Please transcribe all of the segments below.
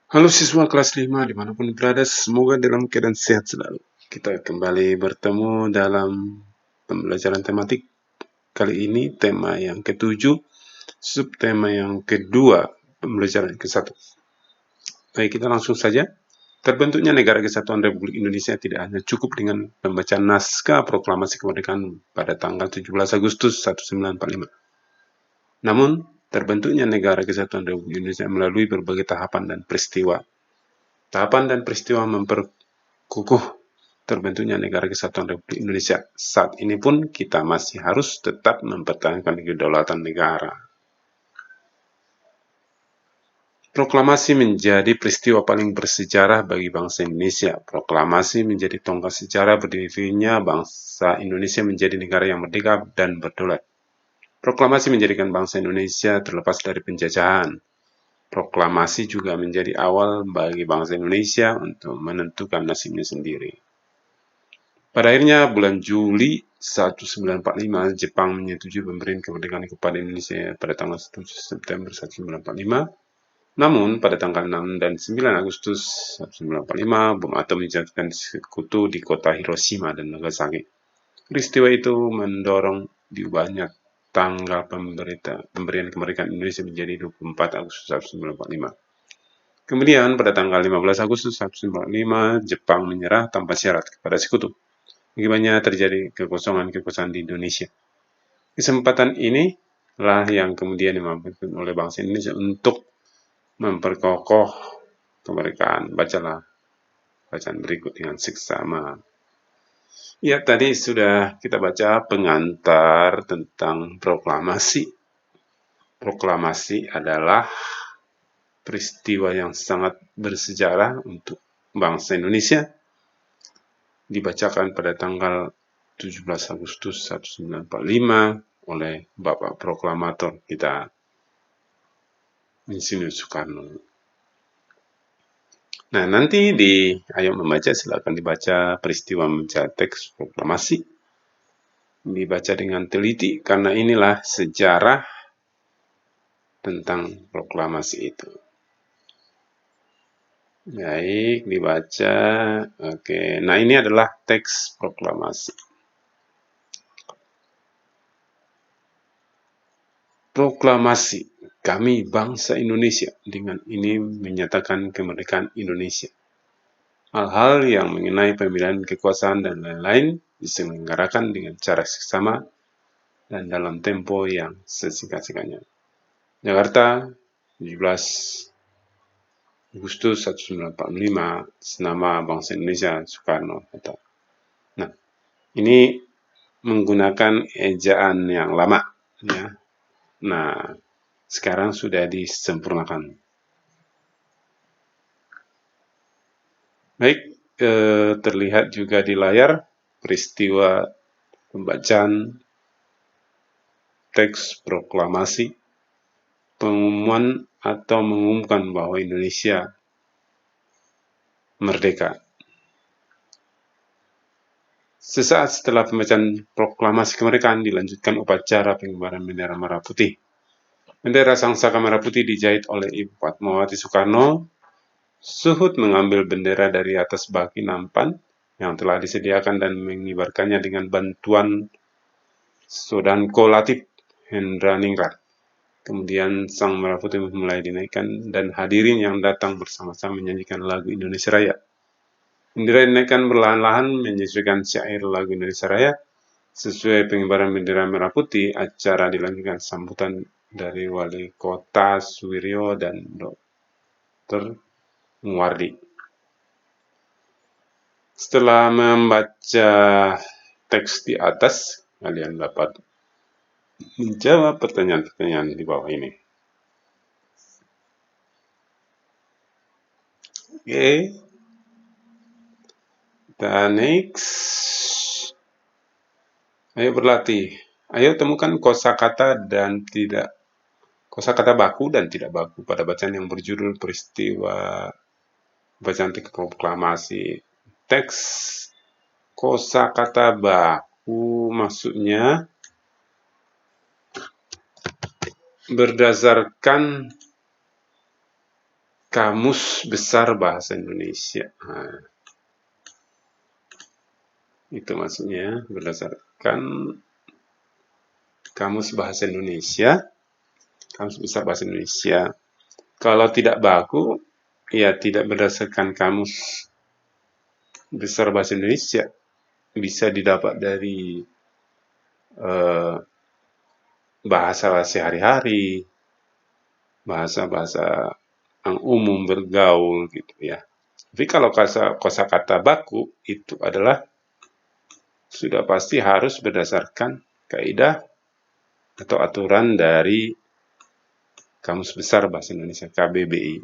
Halo siswa kelas 5 dimanapun berada, semoga dalam keadaan sehat selalu. Kita kembali bertemu dalam pembelajaran tematik. Kali ini tema yang ketujuh, subtema yang kedua, pembelajaran ke-1. Baik, kita langsung saja. Terbentuknya Negara Kesatuan Republik Indonesia tidak hanya cukup dengan pembacaan naskah proklamasi kemerdekaan pada tanggal 17 Agustus 1945. Namun, terbentuknya Negara Kesatuan Republik Indonesia melalui berbagai tahapan dan peristiwa. Tahapan dan peristiwa memperkukuh terbentuknya Negara Kesatuan Republik Indonesia. Saat ini pun kita masih harus tetap mempertahankan kedaulatan negara. Proklamasi menjadi peristiwa paling bersejarah bagi bangsa Indonesia. Proklamasi menjadi tonggak sejarah berdirinya bangsa Indonesia menjadi negara yang merdeka dan berdaulat. Proklamasi menjadikan bangsa Indonesia terlepas dari penjajahan. Proklamasi juga menjadi awal bagi bangsa Indonesia untuk menentukan nasibnya sendiri. Pada akhirnya bulan Juli 1945, Jepang menyetujui pemberian kemerdekaan kepada Indonesia pada tanggal 1 September 1945. Namun, pada tanggal 6 dan 9 Agustus 1945, bom atom dijatuhkan sekutu di kota Hiroshima dan Nagasaki. Peristiwa itu mendorong diubahnya tanggal pemberian kemerdekaan Indonesia menjadi 24 Agustus 1945. Kemudian, pada tanggal 15 Agustus 1945, Jepang menyerah tanpa syarat kepada sekutu. Akibatnya terjadi kekosongan di Indonesia. Kesempatan ini lah yang kemudian dimanfaatkan oleh bangsa Indonesia untuk memperkokoh kemerdekaan. Bacalah bacaan berikut dengan seksama. Ya, tadi sudah kita baca pengantar tentang proklamasi. Proklamasi adalah peristiwa yang sangat bersejarah untuk bangsa Indonesia. Dibacakan pada tanggal 17 Agustus 1945 oleh Bapak Proklamator kita, Insinyur Soekarno. Nah, nanti ayo membaca, silakan dibaca peristiwa membaca teks proklamasi. Dibaca dengan teliti, karena inilah sejarah tentang proklamasi itu. Baik, dibaca. Oke, nah ini adalah teks proklamasi. Proklamasi, kami bangsa Indonesia dengan ini menyatakan kemerdekaan Indonesia. Hal-hal yang mengenai pemilihan kekuasaan dan lain-lain diselenggarakan dengan cara seksama dan dalam tempo yang sesingkat-singkatnya. Jakarta, 17 Agustus 1945, senama bangsa Indonesia, Soekarno. Nah, ini menggunakan ejaan yang lama, ya. Nah, sekarang sudah disempurnakan. Baik, terlihat juga di layar peristiwa pembacaan teks proklamasi, pengumuman atau mengumumkan bahwa Indonesia merdeka. Sesaat setelah pembacaan proklamasi kemerdekaan dilanjutkan upacara pengibaran bendera merah putih. Bendera Sangsaka merah putih dijahit oleh Ibu Fatmawati Soekarno. Suhud mengambil bendera dari atas baki nampan yang telah disediakan dan mengibarkannya dengan bantuan Sodanko Latif Hendraningrat. Kemudian sang merah putih mulai dinaikkan dan hadirin yang datang bersama-sama menyanyikan lagu Indonesia Raya. Bendera dinaikkan perlahan-lahan menyesuaikan syair lagu Indonesia Raya. Sesuai pengibaran bendera merah putih, acara dilanjutkan sambutan dari Wali Kota Suwiryo dan Dr. Muwardi. Setelah membaca teks di atas, kalian dapat menjawab pertanyaan-pertanyaan di bawah ini. Oke. Kita next. Ayo berlatih. Ayo temukan kosakata baku dan tidak baku pada bacaan yang berjudul peristiwa bacaan teks proklamasi. Teks kosakata baku maksudnya berdasarkan Kamus Besar Bahasa Indonesia. Nah, itu maksudnya berdasarkan Kamus Bahasa Indonesia, Kamus Besar Bahasa Indonesia. Kalau tidak baku, ya tidak berdasarkan Kamus Besar Bahasa Indonesia. Bisa didapat dari bahasa sehari-hari, bahasa-bahasa yang umum bergaul gitu ya. Tapi kalau kosakata baku itu adalah sudah pasti harus berdasarkan kaidah atau aturan dari Kamus Besar Bahasa Indonesia KBBI.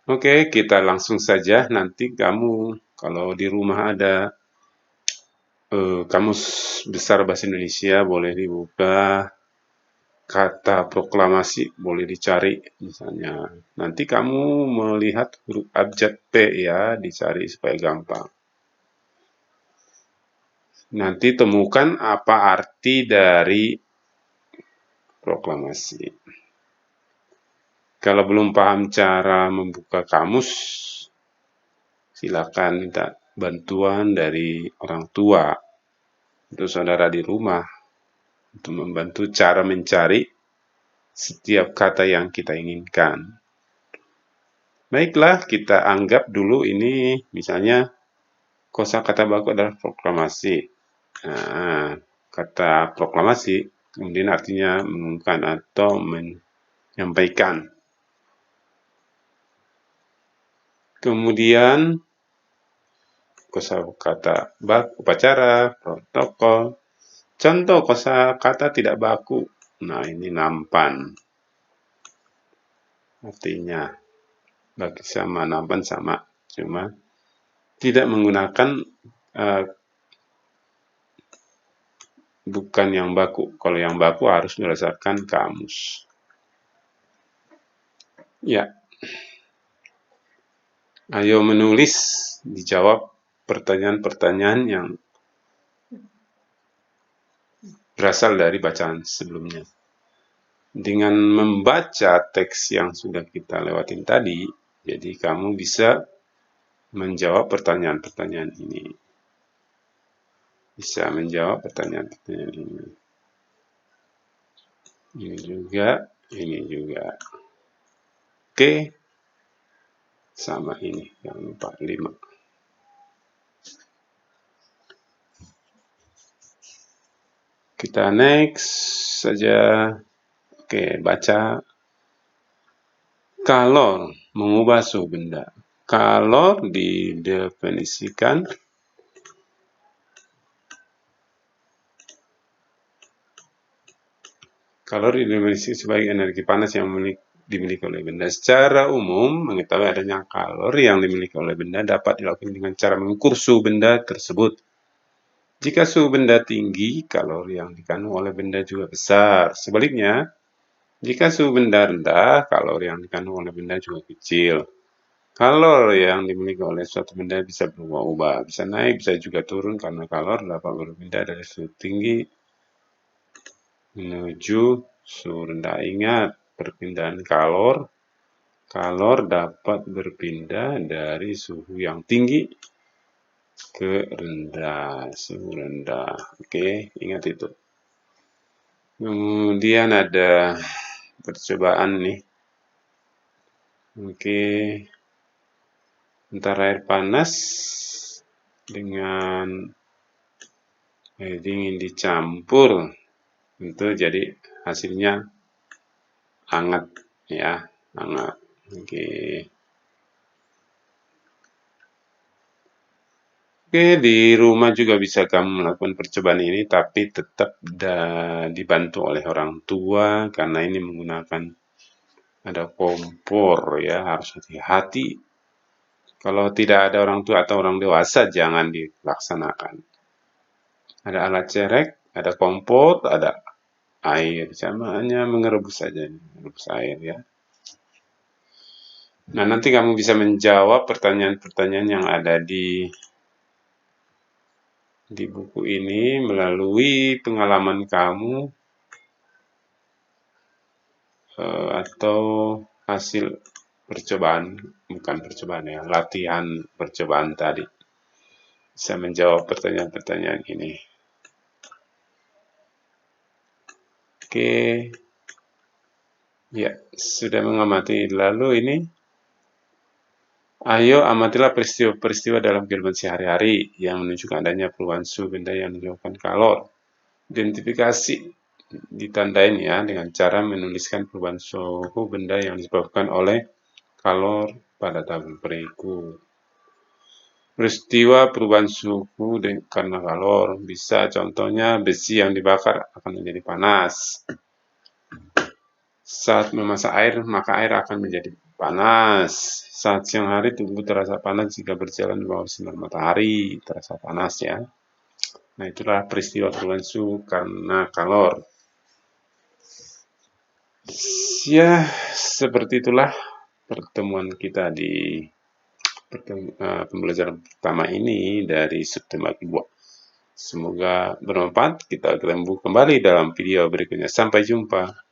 Oke, kita langsung saja. Nanti kamu kalau di rumah ada Kamus Besar Bahasa Indonesia boleh dibuka, kata proklamasi boleh dicari misalnya. Nanti kamu melihat huruf abjad P ya, dicari supaya gampang. Nanti temukan apa arti dari proklamasi. Kalau belum paham cara membuka kamus, silakan minta bantuan dari orang tua untuk saudara di rumah untuk membantu cara mencari setiap kata yang kita inginkan. Baiklah, kita anggap dulu ini misalnya kosakata baku adalah proklamasi. Nah, kata proklamasi kemudian artinya mengumumkan atau menyampaikan. Kemudian kosakata baku upacara, protokol. Contoh kosakata tidak baku. Nah, ini nampan. Artinya bagi sama, nampan sama. Cuma tidak menggunakan bukan yang baku. Kalau yang baku harus berdasarkan kamus. Ya. Ayo menulis, dijawab pertanyaan-pertanyaan yang berasal dari bacaan sebelumnya. Dengan membaca teks yang sudah kita lewatin tadi, jadi kamu bisa menjawab pertanyaan-pertanyaan ini. Bisa menjawab pertanyaan-pertanyaan ini. Ini juga, ini juga. Oke. Sama ini, jangan lupa 5. Kita next saja. Oke, baca. Kalor, mengubah suhu benda. Kalor didefinisikan sebagai energi panas yang dimiliki oleh benda. Secara umum, mengetahui adanya kalor yang dimiliki oleh benda dapat dilakukan dengan cara mengukur suhu benda tersebut. Jika suhu benda tinggi, kalor yang dikandung oleh benda juga besar. Sebaliknya, jika suhu benda rendah, kalor yang dikandung oleh benda juga kecil. Kalor yang dimiliki oleh suatu benda bisa berubah-ubah, bisa naik, bisa juga turun karena kalor dapat berpindah dari suhu tinggi menuju suhu rendah. Ingat, perpindahan kalor dapat berpindah dari suhu yang tinggi ke rendah, suhu rendah. Oke, ingat itu. Kemudian ada percobaan nih. Oke. Antara air panas dengan air dingin dicampur, tentu jadi hasilnya hangat ya, hangat. Oke. Oke, di rumah juga bisa kamu melakukan percobaan ini, tapi tetap dibantu oleh orang tua karena ini menggunakan ada kompor ya, harus hati-hati. Kalau tidak ada orang tua atau orang dewasa jangan dilaksanakan. Ada alat cerek, ada kompor, ada air, sama hanya mengerebus saja, mengerebus air ya. Nah, nanti kamu bisa menjawab pertanyaan-pertanyaan yang ada di buku ini melalui pengalaman kamu atau hasil percobaan, bukan percobaan ya, latihan percobaan tadi. Bisa menjawab pertanyaan-pertanyaan ini. Oke, ya, sudah mengamati. Lalu ini, ayo amatilah peristiwa-peristiwa dalam kehidupan sehari-hari yang menunjukkan adanya perubahan suhu benda yang menyebabkan kalor. Identifikasi ditandain ya dengan cara menuliskan perubahan suhu benda yang disebabkan oleh kalor pada tabel berikut. Peristiwa perubahan suhu karena kalor bisa contohnya besi yang dibakar akan menjadi panas. Saat memasak air, maka air akan menjadi panas. Saat siang hari, tubuh terasa panas jika berjalan di bawah sinar matahari, terasa panas ya. Nah, itulah peristiwa perubahan suhu karena kalor. Ya, seperti itulah pertemuan kita di pembelajaran pertama ini dari subtema kedua. Semoga bermanfaat. Kita ketemu kembali dalam video berikutnya. Sampai jumpa.